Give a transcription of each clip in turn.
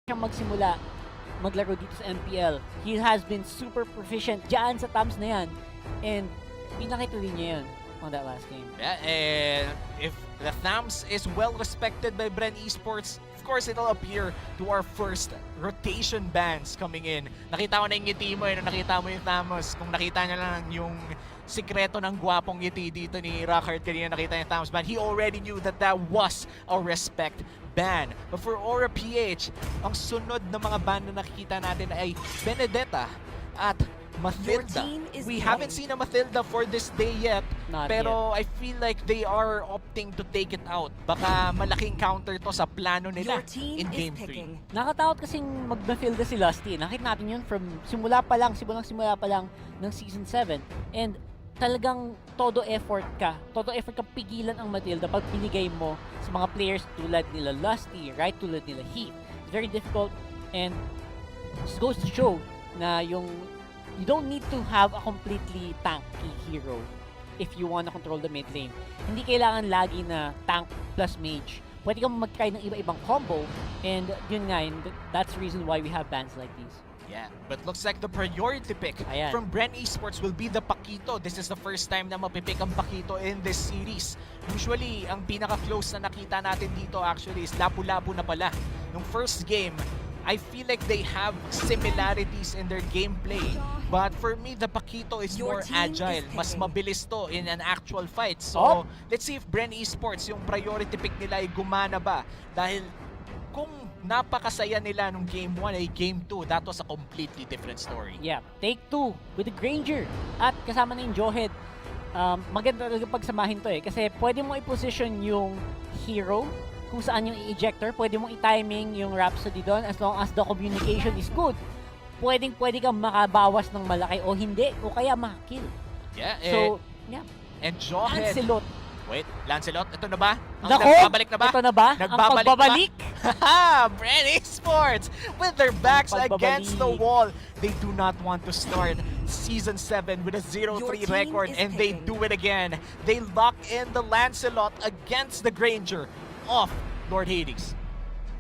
siyang magsimula maglaro dito sa MPL. He has been super proficient dyan sa TAMS na yan. And pinakita din niya yun on that last game. Yeah, and if the THAMS is well respected by Bren Esports, of course it'll appear to our first rotation bans coming in. Nakita ko na yung ngiti mo nung nakita mo yung THAMS. Kung nakita niya lang yung sikreto ng gwapong ngiti dito ni Rockheart kanina nakita yung THAMS ban, he already knew that that was a respect ban. But for Aura PH, ang sunod na mga ban na nakikita natin ay Benedetta at Mathilda. We haven't seen a Mathilda for this day yet, pero I feel like they are opting to take it out. Baka malaking counter to sa plano nila in Game 3. Nakatakot kasing mag-Mathilda si Lusty. Nakita natin yun from simula pa lang ng Season 7. And talagang todo effort ka pigilan ang Mathilda pag binigay mo sa mga players tulad nila Lusty, right? Tulad nila Heath. It's very difficult and this goes to show na you don't need to have a completely tanky hero if you want to control the mid lane. Hindi kailangan lagi na tank plus mage. Pwede kang mag-try ng iba-ibang combo and yun nga, that's the reason why we have bans like these. Yeah, but looks like the priority pick from Bren Esports will be the Paquito. This is the first time na mapipick ang Paquito in this series. Usually, ang pinaka-close na nakita natin dito actually is Lapu-Lapu na pala. Nung first game, I feel like they have similarities in their gameplay. But for me, the Paquito is more agile. Mas mabilis to in an actual fight. So, let's see if Bren Esports, yung priority pick nila ay gumana ba. Dahil kung napakasaya nila nung Game 1 ay Game 2, that was a completely different story. Yeah, take 2 with the Granger. At kasama na yung Jawhead. Maganda talaga pagsamahin to kasi pwede mo i-position yung hero kung saan yung i-ejector, pwede mong i-timing yung Rhapsody doon as long as the communication is good. Pwede kang makabawas ng malaki o hindi, o kaya makakill. Yeah, so, yeah. And Jawhead. Lancelot. Wait, Lancelot, ito na ba? Nako, nagbabalik na ba? Ito na ba? Nagbabalik ang pagbabalik? Haha! Bren Esports with their backs against the wall. They do not want to start Season 7 with a 0-3 record and they do it again. They lock in the Lancelot against the Granger of Lord Hades.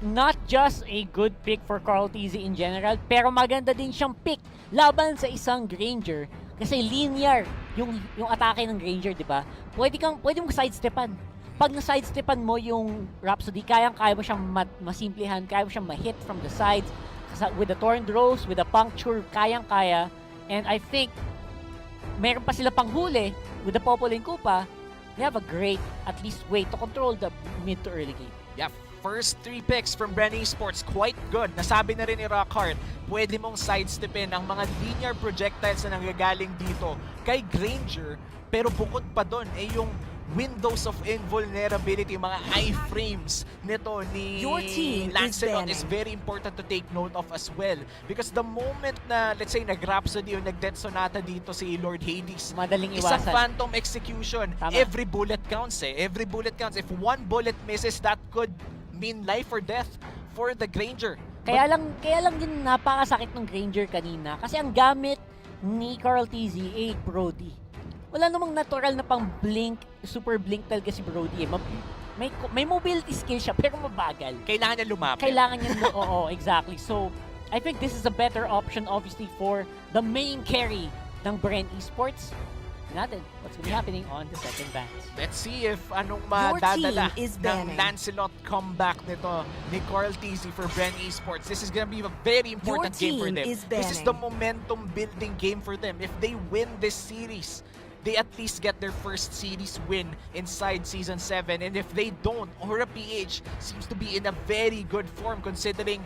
Not just a good pick for Carl TZ in general, pero maganda din siyang pick laban sa isang Granger kasi linear yung atake ng Granger, di ba? Pwede mong sidestepan. Pag na-sidestepan mo yung Rhapsody, kaya mo siyang masimplihan, kaya mo siyang ma-hit from the sides with the Torn Rose, with the Puncture, kaya. And I think meron pa sila pang huli with the Popolin Kupa. They have a great, at least, way to control the mid to early game. Yeah, first 3 picks from Bren Esports, quite good. Nasabi na rin ni Rockheart, pwede mong sidestepin ang mga linear projectiles na nanggagaling dito kay Granger. Pero bukod pa doon, yung windows of invulnerability, mga iframes nito ni Lancelot is very important to take note of as well. Because the moment na, let's say, nag-Rhapsody o nag-Death Sonata dito si Lord Hades, madaling iwasan. Isang phantom execution. Tama. Every bullet counts Every bullet counts. If one bullet misses, that could mean life or death for the Granger. Kaya lang din napakasakit ng Granger kanina kasi ang gamit ni Carl TZ Brody. Wala namang natural na pang blink, super blink talaga si Brody. May mobility skill siya pero mabagal. Kailangan niya lumapit. Oo, exactly. So, I think this is a better option obviously for the main carry ng Bren Esports. Natin, what's going to be happening on the second bans. Let's see if anong madadala ng Lancelot comeback nito ni Carl TZ for Bren Esports. This is going to be a very important game for them. This is the momentum building game for them. If they win this series, they at least get their first series win inside Season 7. And if they don't, Aura PH seems to be in a very good form considering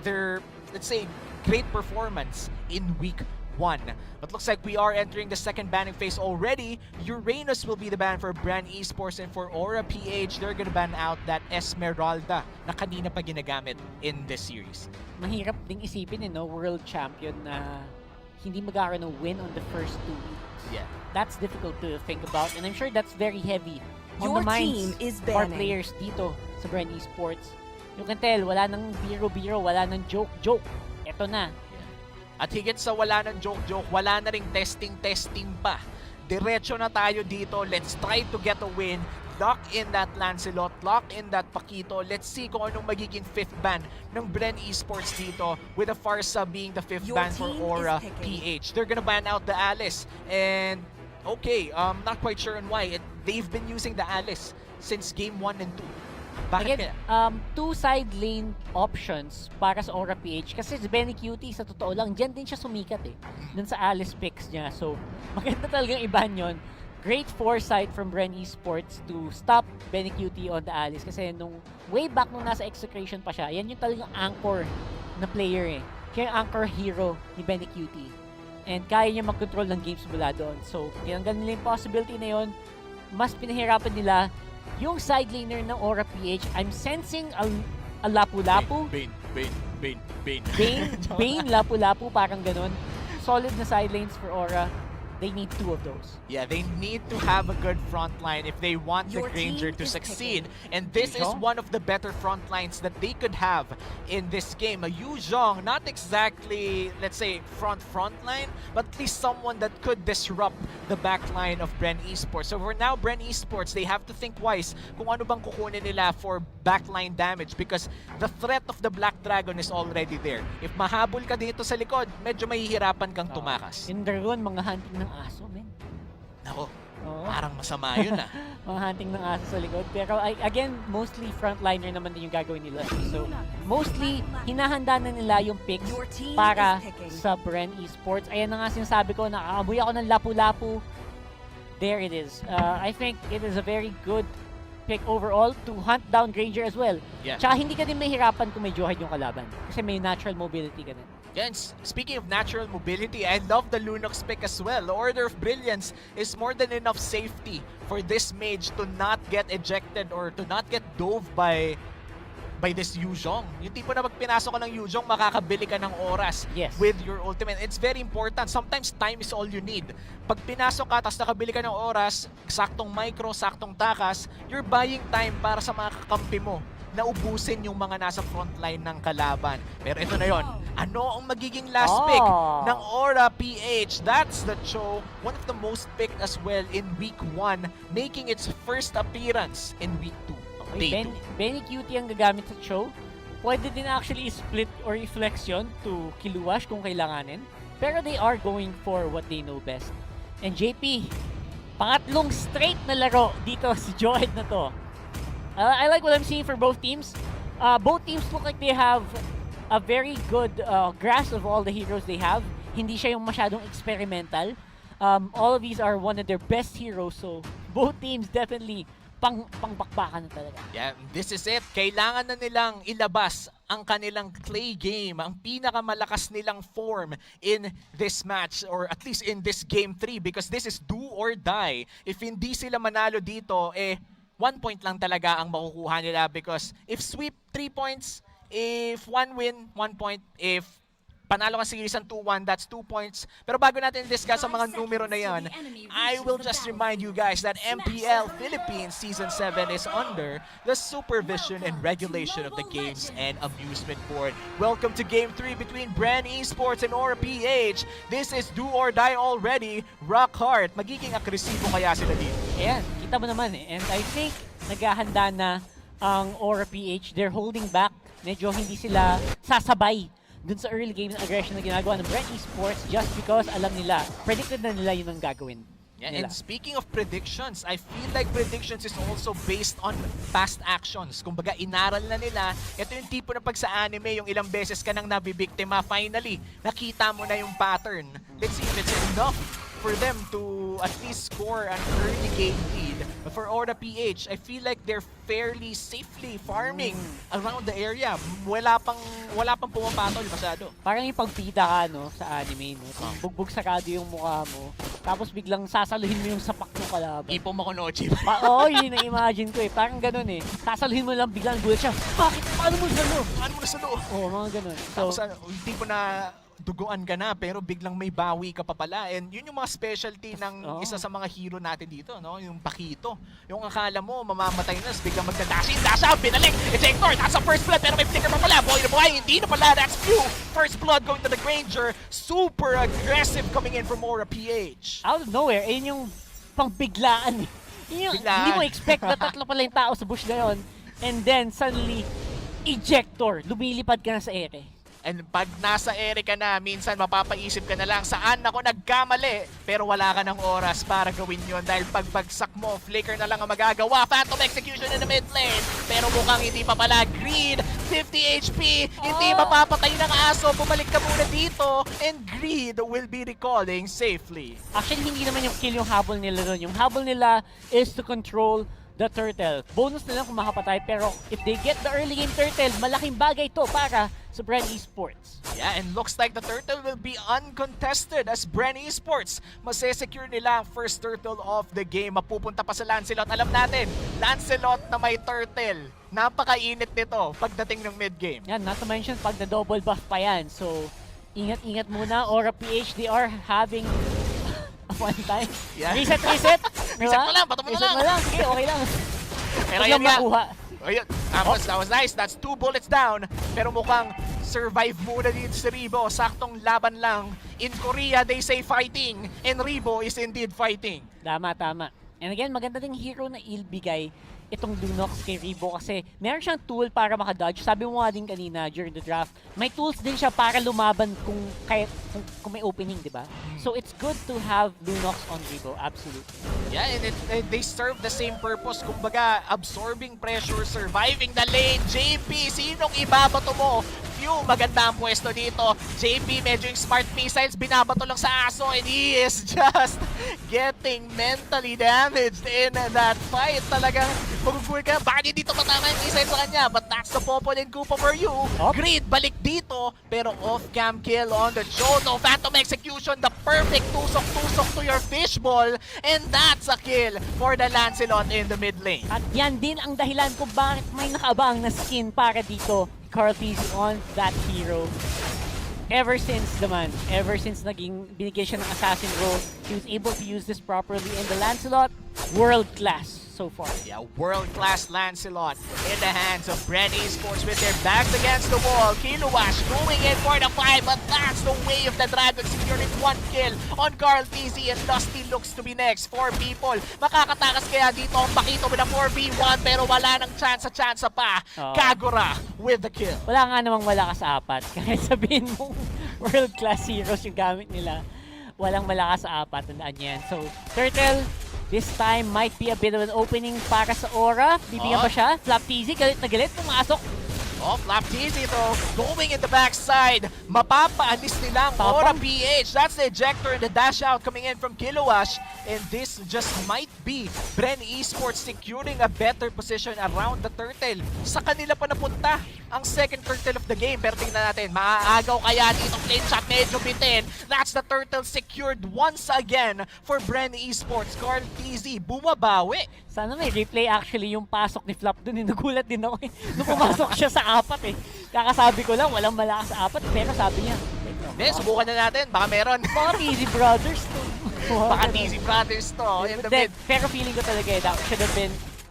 their, let's say, great performance in Week 1. But looks like we are entering the second banning phase already. Uranus will be the ban for Bren Esports, and for Aura PH, they're gonna ban out that Esmeralda na kanina pa ginagamit in this series. Mahirap ding isipin world champion na hindi magkakaroon ng win on the first 2 weeks. Yeah. That's difficult to think about, and I'm sure that's very heavy on the minds of our players dito sa Bren Esports. You can tell, wala nang biro-biro, wala nang joke-joke. Eto na. At higit sa wala ng joke-joke, wala na ring testing pa. Diretso na tayo dito. Let's try to get a win. lock in that Lancelot, lock in that Paquito. Let's see kung anong magiging 5th ban ng Bren Esports dito, with the Farsa being the 5th ban for Aura PH. They're gonna ban out the Alice, and okay, not quite sure on why. They've been using the Alice since game 1 and 2. Bakit Again, kaya? 2 side lane options para sa Aura PH kasi si Benny Cutie sa totoo lang, dyan din siya sumikat eh. Dun sa Alice picks niya. So, maganda talagang iban yun. Great foresight from Bren Esports to stop Benny Cutie on the Alice kasi nung way back nung nasa Execration pa siya, yan yung talagang anchor na player eh. Siya yung anchor hero ni Benny Cutie. And kaya niya mag-control ng games mula doon. So, tinanggal nila yung possibility na yun. Mas pinahirapan nila yung side laner ng Aura PH. I'm sensing a lapu-lapu. Bane, lapu-lapu, parang ganun. Solid na side lanes for Aura. They need 2 of those. Yeah, they need to have a good front line if they want the Granger to succeed. And this is one of the better front lines that they could have in this game. A Yu Zhong, not exactly, let's say, front line, but at least someone that could disrupt the back line of Bren Esports. So for now, Bren Esports, they have to think wise kung ano bang kukunin nila for backline damage because the threat of the Black Dragon is already there. If mahabol ka dito sa likod, medyo mahihirapan kang tumakas. In Dragon, mga hunting ng aso, men. Nako, parang masama yun ah. Mga hunting ng aso sa likod. Pero again, mostly frontliner naman din yung gagawin nila. So, mostly, hinahanda na nila yung picks para sa Bren Esports. Ayan na nga sinasabi ko, nakaamoy ako ng lapu-lapu. There it is. I think it is a very good pick overall to hunt down Granger as well. Yeah. Tsaka hindi ka din mahirapan kung may Johad yung kalaban. Kasi may natural mobility ka din. Yan, speaking of natural mobility, I love the Lunox pick as well. The Order of Brilliance is more than enough safety for this mage to not get ejected or to not get dove by this Yu Zhong. Yung tipo na pag pinasok ka ng Yu Zhong, makakabili ka ng oras with your ultimate. It's very important. Sometimes time is all you need. Pag pinasok ka, tapos nakabili ka ng oras, saktong micro, saktong takas, you're buying time para sa mga kakampi mo na ubusin yung mga nasa frontline ng kalaban. Pero ito na yon. Ano ang magiging last pick ng Aura PH? That's the Cho, one of the most picked as well in Week 1, making its first appearance in Week 2. Benny Cutie ang gagamit sa Cho. Pwede din actually split or i-flex yun to Kiluwash kung kailanganin. Pero they are going for what they know best. And JP, pangatlong straight na laro dito si Joed na to. I like what I'm seeing for both teams. Both teams look like they have a very good grasp of all the heroes they have. Hindi siya yung masyadong experimental. All of these are one of their best heroes. So both teams definitely pangbakbakan na talaga. Yeah, this is it. Kailangan na nilang ilabas ang kanilang clay game, ang pinakamalakas nilang form in this match, or at least in this game 3, because this is do or die. If hindi sila manalo dito, 1 point lang talaga ang makukuha nila, because if sweep, 3 points, if 1 win, 1 point, if panalo ka series ng 2-1, that's 2 points. Pero bago natin discuss ang mga numero na yan, I will just remind you guys that MPL Philippines Season 7 is under the supervision and regulation of the Games and Amusement Board. Welcome to Game 3 between Bren Esports and Aura PH. This is do or die already. Rock hard. Magiging agresibo kaya sila dito. Ayan, kita mo naman eh. And I think naghahanda na ang Aura PH. They're holding back. Medyo hindi sila sasabay dun sa early games aggression na ginagawa ng Bren Esports just because alam nila, predicted na nila yun ang gagawin. Yeah, and speaking of predictions, I feel like predictions is also based on past actions. Kumbaga, inaral na nila. Ito yung tipo na pag sa anime, yung ilang beses ka nang nabibiktima, finally, nakita mo na yung pattern. Let's see if it's enough for them to at least score an early game lead. But for Aura PH, I feel like they're fairly safely farming around the area. Wala pang pumapatol masyado. Parang yung pagpita ka no, sa anime, no? Bugbog sakado yung mukha mo. Tapos biglang sasaluhin mo yung sapak ng kalaban. Ipo mo ko nochi. Oo, yun na-imagine ko eh. Parang ganun eh. Sasaluhin mo lang biglang gulat siya. Bakit? Paano mo salo? Paano mo nasalo? Oo, mga ganun. So, tapos yung tipo na duguan ka na pero biglang may bawi ka pa pala, and yun yung mga specialty ng isa sa mga hero natin dito, no? Yung Paquito. Yung akala mo mamamatay na, biglang magda-dash in, dash out, binalik, ejector, nasa first blood pero may flicker pa pala, boy na buhay, hindi na pala, that's few. First blood going to the Granger, super aggressive coming in from Aura PH. Out of nowhere, ayun yung pangbiglaan Hindi mo expect na tatlo pala yung tao sa bush na yun. And then, suddenly, ejector. Lumilipad ka na sa ere. And pag nasa ere ka na, minsan mapapaisip ka na lang, saan ako nagkamali? Pero wala ka ng oras para gawin yun dahil pagbagsak mo, flicker na lang ang magagawa. Phantom execution in the mid lane. Pero mukhang hindi pa pala. Greed, 50 HP, hindi mapapatay ng aso. Bumalik ka muna dito. And Greed will be recalling safely. Actually, hindi naman yung kill yung habol nila doon. Yung habol nila is to control the turtle. Bonus na lang kung makapatay, pero if they get the early game turtle, malaking bagay to para sa Bren Esports. Yeah, and looks like the turtle will be uncontested as Bren Esports masesecure nila ang first turtle of the game. Mapupunta pa sa Lancelot. Alam natin, Lancelot na may turtle. Napakainit nito pagdating ng mid-game. Yan, not to mention pag na-double buff pa yan. So, ingat-ingat muna. Aura PH, they are having one time. Yeah. Reset. Reset mo lang, bato mo na lang. Reset mo lang. Sige, okay lang. Pero Huwag yun lang nga. makuha. Ayun, tapos that was nice. That's 2 bullets down. Pero mukhang survive muna dito si Ribo. Saktong laban lang. In Korea, they say fighting. And Ribo is indeed fighting. Tama. And again, maganda ding hero na ilbigay itong Lunox kay Ribo kasi meron siyang tool para makadodge. Sabi mo nga din kanina during the draft, may tools din siya para lumaban kung may opening, di ba? So it's good to have Lunox on Ribo, absolutely. Yeah, and they serve the same purpose. Kumbaga, absorbing pressure, surviving the lane. JP, sinong ibabato mo? Few, maganda ang pwesto dito. JP, medyo yung smart missiles, binabato lang sa aso and he is just getting mentally damaged in that fight. Talagang magugul ka, bakit hindi dito matama yung missile sa kanya? But that's the Popo and Koopa for you. Greed, balik dito, pero off-cam kill on the Chono. Phantom execution, the perfect tusok-tusok to your fishball. And that's a kill for the Lancelot in the mid lane. At yan din ang dahilan kung bakit may nakaabang na skin para dito. Carl TZ on that hero. Ever since naging binigyan siya ng assassin role, he was able to use this properly, and the Lancelot, world class so far. Yeah, world-class Lancelot in the hands of Bren Esports with their backs against the wall. Kilowash going in for the fight, but that's the way of the Dragon, securing 1 kill on Carl TZ, and Dusty looks to be next. 4 people. Makakatakas kaya dito ang Pakito with a 4v1, pero wala nang chance pa. Kagura with the kill. Wala nga namang malakas sa apat. Kahit sabihin mong world-class heroes yung gamit nila, walang malakas sa apat. Tandaan yan. So, Turtle, this time might be a bit of an opening para sa Aura. Bibigyan pa siya. Flap TZ, galit na galit. Pumasok. Flap TZ though, going in the backside. Mapapaalis nila ang Aura PH. That's the ejector and the dash out coming in from Kilowash. And this just might be Bren Esports securing a better position around the turtle. Sa kanila pa napunta ang second turtle of the game. Pero tingnan natin, maaagaw kaya dito plane shot, medyo bitin. That's the turtle secured once again for Bren Esports. Carl TZ bumabawi. Sana may replay actually yung pasok ni Flap dun. Nagulat din ako eh. Nung pumasok siya sa apat eh. Kakasabi ko lang, walang malakas sa apat. Pero sabi niya, hindi, subukan na natin. Baka meron. Baka TZ Brothers to. Baka TZ Brothers to. In the mid. Pero feeling ko talaga eh,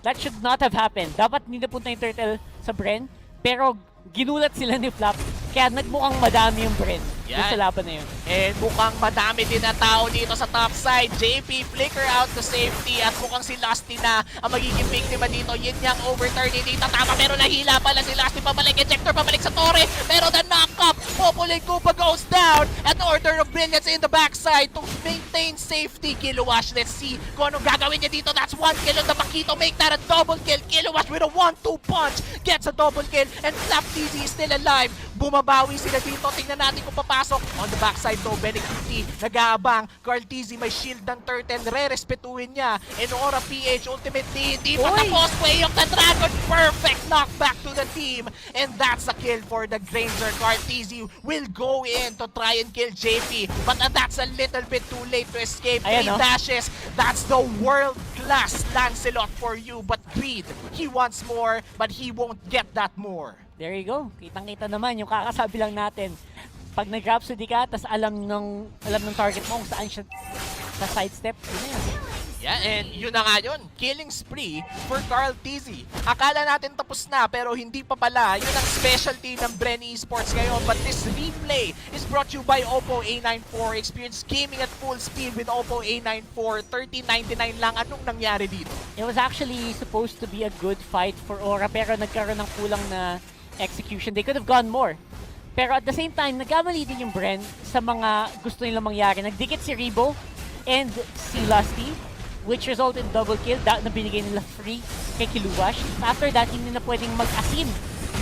that should not have happened. Dapat hindi napunta yung turtle sa Bren. Pero ginulat sila ni Flap. Kaya nagmukhang madami yung Bren. Sa laban na yun. And mukhang madami din na tao dito sa top side. JP flicker out to safety at mukhang si Lusty na ang magiging biktima dito. Yin Yang overturn hindi tama pero nahila pala si Lusty. Pabalik, ejector, pabalik sa Torre. Pero the knock-up, Populin Koopa goes down. At Order of Brilliance in the backside to maintain safety. Kilowash, let's see kung anong gagawin niya dito. That's 1 kill on the Pakito. Make that a double kill. Kilowash with a 1-2 punch. Gets a double kill. And Flap TZ is still alive. Bumabawi sila dito. Tingnan natin kung papasok. On the backside though, Benedicti nag-aabang. Carl TZ may shield ng turtle. Re-respetuhin niya. And Aura PH ultimately hindi pa tapos. Way of the Dragon. Perfect knockback to the team. And that's a kill for the Granger. Carl TZ will go in to try and kill JP. But that's a little bit too late to escape. 3 dashes. That's the world-class Lancelot for you. But Greed, he wants more, but he won't get that more. There you go. Kitang-kita naman yung kakasabi lang natin. Pag nag-rhapsody ka, tas alam ng target mo kung saan siya sa sidestep, yun na yun. Yeah, and yun na nga yun. Killing spree for Carl TZ. Akala natin tapos na, pero hindi pa pala. Yun ang specialty ng Bren Esports ngayon. But this replay is brought to you by Oppo A94. Experience gaming at full speed with Oppo A94. 3099 lang. Anong nangyari dito? It was actually supposed to be a good fight for Aura, pero nagkaroon ng kulang na execution. They could have gone more. Pero at the same time, nagkamali din yung Bren sa mga gusto nilang mangyari. Nagdikit si Rebo and si Lusty, which resulted in double kill na binigay nila free kay Kiluwash. After that, hindi na pwedeng mag-asim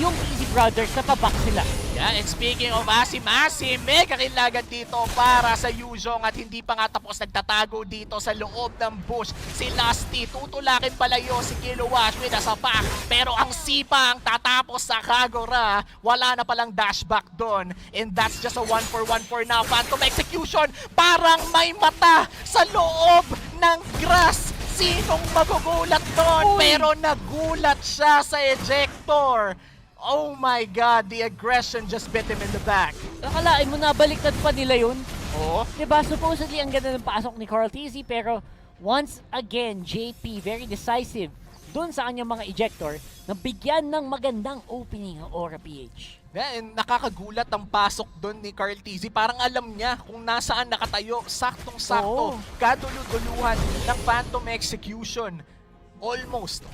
yung Easy Brothers na pabak sila. Yeah, and speaking of asim-asim, may kakilagan dito para sa Yuzhong at hindi pa nga tapos nagtatago dito sa loob ng bush. Si Lusty, tutulakin palayo si Kiluwash with a sapak. Pero ang sipa ang tatapos sa Kagura. Wala na palang dashback doon. And that's just a 1-for-1 for now. Phantom execution, parang may mata sa loob ng grass. Sinong magugulat doon? Pero nagulat siya sa ejector. Oh my God, the aggression just bit him in the back. Nakalain mo na, baliktad pa nila yun. Oo. Diba, supposedly ang ganda ng pasok ni Carl TZ, pero once again, JP, very decisive dun sa kanyang mga ejector na bigyan ng magandang opening ang Aura PH. Yeah, and nakakagulat ang pasok doon ni Carl TZ. Parang alam niya kung nasaan nakatayo. Saktong-sakto. Kaduluduluhan ng Phantom Execution. Almost.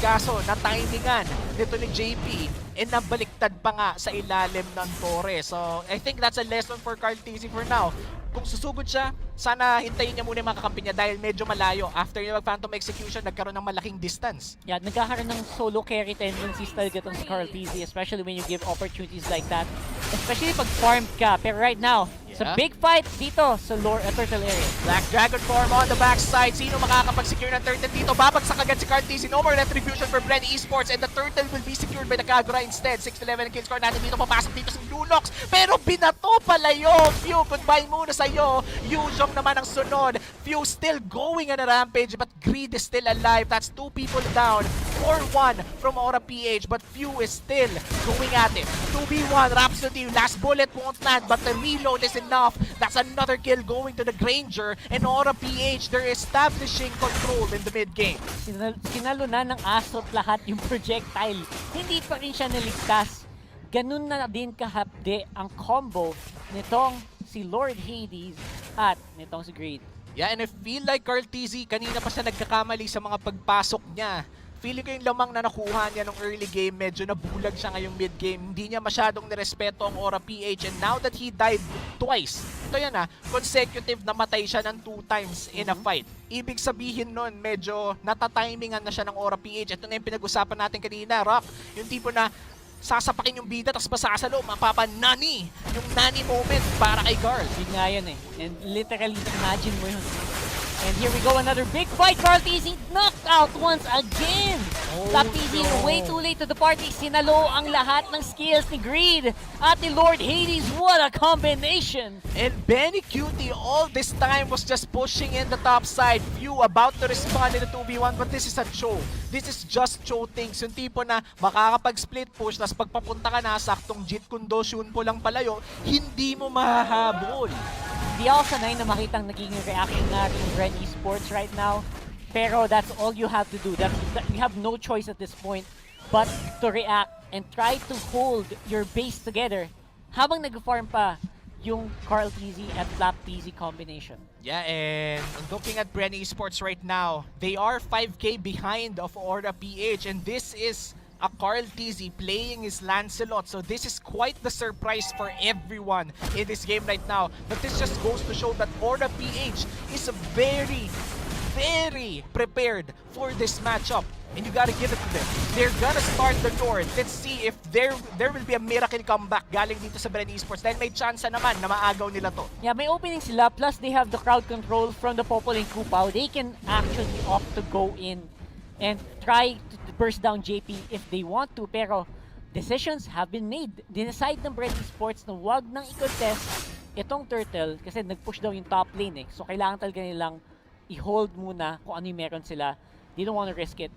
Kaso, natimingan nito ni JP and nabaliktad pa nga sa ilalim ng Torre. So, I think that's a lesson for Carl TZ for now. Kung susugod siya, sana hintayin niya muna yung mga kakampi niya dahil medyo malayo. After yung Phantom Execution, nagkaroon ng malaking distance. Yeah, nagkakaroon ng solo carry tendencies talaga itong si Carl TZ, especially when you give opportunities like that. Especially pag farmed ka. Pero right now, sa big fight dito sa Turtle area. Black Dragon form on the backside. Sino makakapag-secure ng turtle dito? Babagsak agad si Carl TZ. No more retribution for Bren Esports and the turtle will be secured by the Kagura instead. 6-11 kill score natin dito. Papasok dito si Lunox. Pero binato pala yun. Few, goodbye muna sa'yo. Yuzhong naman ang sunod. Few still going on a rampage but Greed is still alive. That's 2 people down. 4-1 from Aura PH but Few is still going at it. 2v1 Rhapsody. Last bullet won't land but the reload is enough. That's another kill going to the Granger and Aura PH. They're establishing control in the mid game. Sinalo na ng asot lahat yung projectile. Hindi pa rin siya naligtas. Ganun na din kahapde ang combo nitong si Lord Hades at nitong si Greed. Yeah, and I feel like Carl TZ, kanina pa siya nagkakamali sa mga pagpasok niya. Feeling ko yung lamang na nakuha niya nung early game, medyo nabulag siya ngayong mid game. Hindi niya masyadong nirespeto ang Aura PH and now that he died twice, ito yan consecutive na matay siya ng 2 times in a fight. Ibig sabihin nun, medyo natatimingan na siya ng Aura PH. Ito na yung pinag-usapan natin kanina, Rock. Yung tipo na sasapakin yung bida tapos pasasalo, mapapanani. Yung nani moment para kay Carl. Yun nga yun And literally, imagine mo yun. And here we go, another big fight. Carl TZ knocked out once again. Top TZ way too late to the party. Sinalo ang lahat ng skills ni Greed at ni Lord Hades. What a combination! And Benny Cutie all this time was just pushing in the top side. Few about to respond in the 2v1 but this is a show. This is just show things. Yung tipo na makakapag-split push tapos pagpapunta ka na saktong Jeet Kundo Shunpo lang palayo, hindi mo mahahabol. Hindi ako sanay na makitang naging reaction na rin Bren Esports right now. Pero that's all you have to do. You have no choice at this point but to react and try to hold your base together habang nag-farm pa yung Carl TZ at Flap TZ combination. Yeah, and looking at Bren Esports right now, they are 5k behind of Aura PH and this is a Carl TZ playing his Lancelot. So this is quite the surprise for everyone in this game right now. But this just goes to show that Aura PH is very prepared for this matchup. And you gotta give it to them. They're gonna start the North. Let's see if there will be a miracle comeback galing dito sa Bren Esports. Dahil may chance naman na maagaw nila to. Yeah, may opening sila. Plus they have the crowd control from the Popol and Kupao. They can actually opt to go in and try to burst down JP if they want to. Pero decisions have been made. Dinecide ng Bren Esports na wag nang i-contest itong Turtle kasi nag-push daw yung top lane So kailangan talaga nilang i-hold muna kung ano yung meron sila. They don't want to risk it.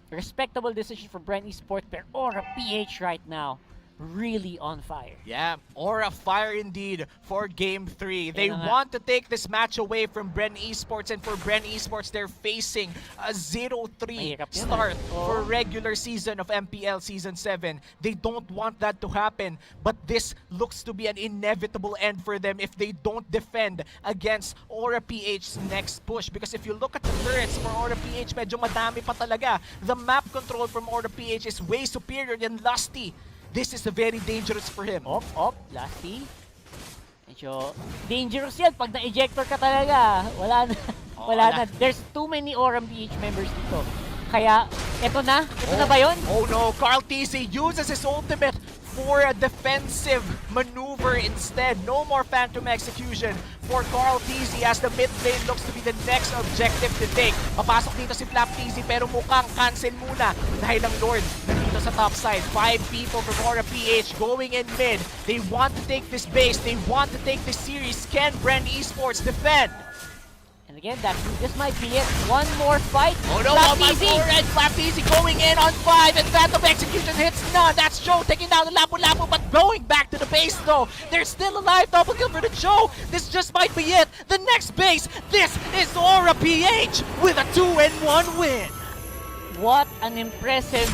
Respectable decision for Bren Esports pero Aura PH right now. really on fire. Yeah, Aura fire indeed for Game 3. They Kaya nga. want to take this match away from Bren Esports, and for Bren Esports, they're facing a 0-3 Mahirap yun, start Oo. for regular season of MPL Season 7. They don't want that to happen, but this looks to be an inevitable end for them if they don't defend against Aura PH's next push. Because if you look at the turrets for Aura PH, medyo madami pa talaga. The map control from Aura PH is way superior than Lusty. This is very dangerous for him. Op, Lusty. Medyo dangerous yan. Pag na-ejector ka talaga, wala na. Wala na. There's too many Aura PH members dito. Kaya, eto na ba yun? Oh no, Carl TC uses his ultimate for a defensive maneuver instead. No more Phantom Execution for Carl TC as the mid lane looks to be the next objective to take. Papasok dito si Flap TC pero mukhang cancel muna dahil ang Lord nandito sa top side. 5 people from Aura PH going in mid. They want to take this base. They want to take this series. Can Bren Esports defend? And again, this might be it. One more fight. Oh no, Flap Easy going in on 5 and Phantom Execution hits none. That's Joe taking down the Lapu-Lapu, but going back to the base though. They're still alive, double kill for the Joe. This just might be it. The next base, this is Aura PH with a 2-1 win. What an impressive